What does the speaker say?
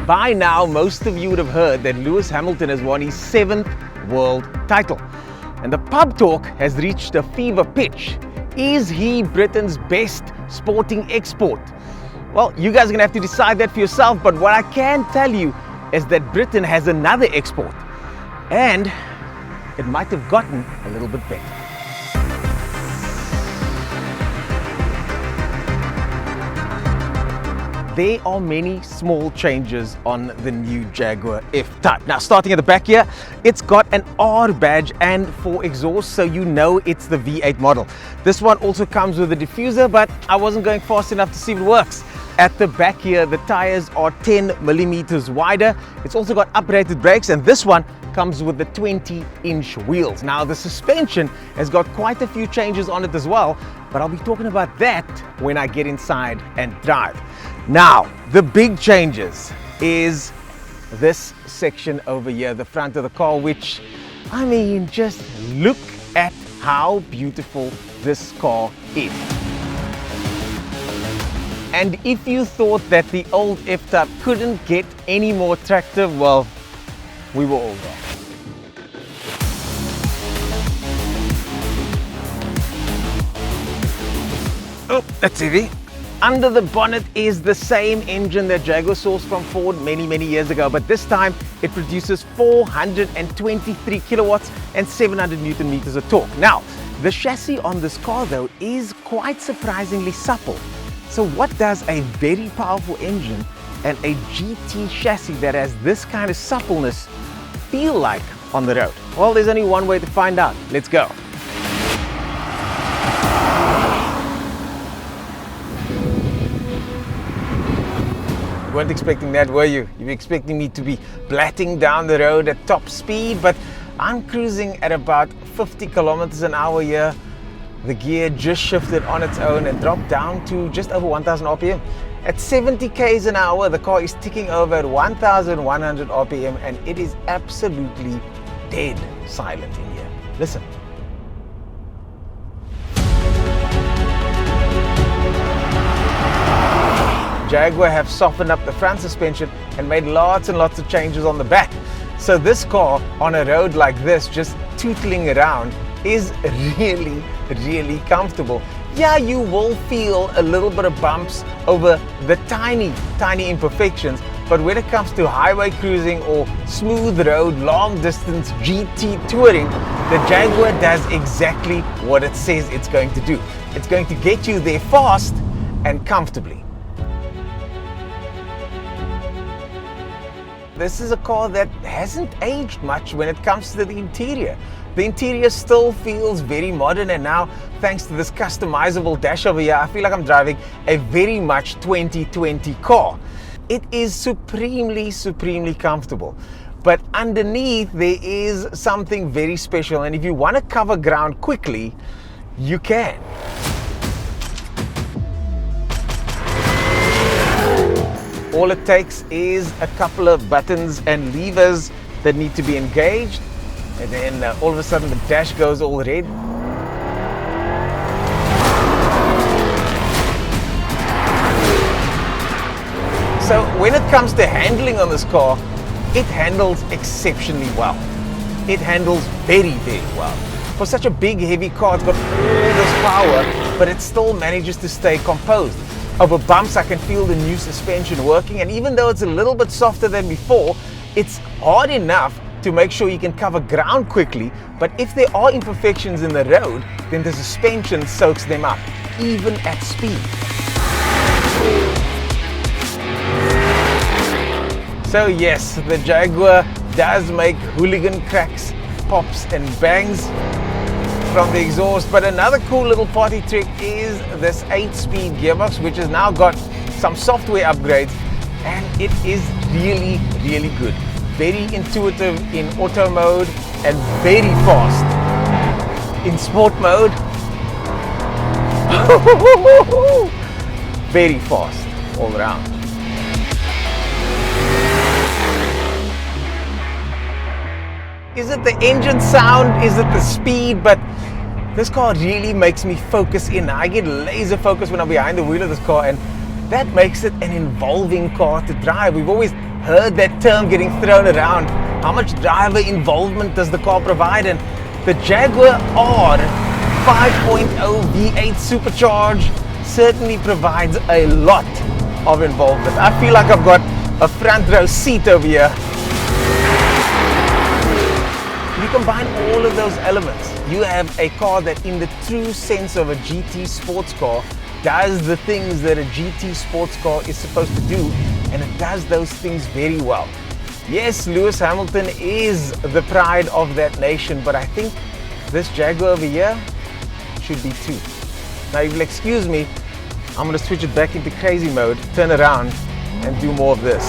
By now, most of you would have heard that Lewis Hamilton has won his 7th world title. And the pub talk has reached a fever pitch. Is he Britain's best sporting export? Well, you guys are going to have to decide that for yourself, but what I can tell you is that Britain has another export. And it might have gotten a little bit better. There are many small changes on the new Jaguar F-Type. Now, starting at the back here, it's got an R badge and 4 exhausts, so you know it's the V8 model. This one also comes with a diffuser, but I wasn't going fast enough to see if it works. At the back here, the tires are 10 millimeters wider. It's also got uprated brakes, and this one comes with the 20-inch wheels. Now, the suspension has got quite a few changes on it as well, but I'll be talking about that when I get inside and drive. Now, the big changes is this section over here, the front of the car, which, I mean, just look at how beautiful this car is. And if you thought that the old F-Type couldn't get any more attractive, well, we were all wrong. Oh, that's heavy. Under the bonnet is the same engine that Jaguar sourced from Ford many years ago, but this time it produces 423 kilowatts and 700 Newton meters of torque. Now, the chassis on this car though is quite surprisingly supple. So what does a very powerful engine and a GT chassis that has this kind of suppleness feel like on the road? Well, there's only one way to find out. Let's go. You weren't expecting that, were you? You were expecting me to be blatting down the road at top speed, but I'm cruising at about 50 kilometers an hour here. The gear just shifted on its own and dropped down to just over 1000 RPM. At 70 k's an hour, the car is ticking over at 1100 RPM, and it is absolutely dead silent in here. Listen. Jaguar have softened up the front suspension and made lots and lots of changes on the back. So this car on a road like this, just tootling around, is really comfortable. Yeah, you will feel a little bit of bumps over the tiny imperfections, but when it comes to highway cruising or smooth road, long distance GT touring, the Jaguar does exactly what it says it's going to do. It's going to get you there fast and comfortably. This is a car that hasn't aged much when it comes to the interior. The interior still feels very modern, and now, thanks to this customizable dash over here, I feel like I'm driving a very much 2020 car. It is supremely comfortable. But underneath, there is something very special, and if you want to cover ground quickly, you can. All it takes is a couple of buttons and levers that need to be engaged, and then all of a sudden the dash goes all red. So when it comes to handling on this car, it handles exceptionally well. It handles very well. For such a big heavy car, it's got all this power, but it still manages to stay composed. Over bumps, I can feel the new suspension working, and even though it's a little bit softer than before, it's hard enough to make sure you can cover ground quickly. But if there are imperfections in the road, then the suspension soaks them up, even at speed. So yes, the Jaguar does make hooligan cracks, pops and bangs from the exhaust, but another cool little party trick is this 8-speed gearbox, which has now got some software upgrades, and it is really good. Very intuitive in auto mode and very fast in sport mode. Very fast all around. Is it the engine sound? Is it the speed? But this car really makes me focus in. I get laser focused when I'm behind the wheel of this car, and that makes it an involving car to drive. We've always heard that term getting thrown around. How much driver involvement does the car provide? And the Jaguar R 5.0 V8 supercharged certainly provides a lot of involvement. I feel like I've got a front row seat over here. You combine all of those elements, you have a car that in the true sense of a GT sports car does the things that a GT sports car is supposed to do, and it does those things very well. Yes, Lewis Hamilton is the pride of that nation, but I think this Jaguar over here should be too. Now if you'll excuse me, I'm going to switch it back into crazy mode, turn around and do more of this.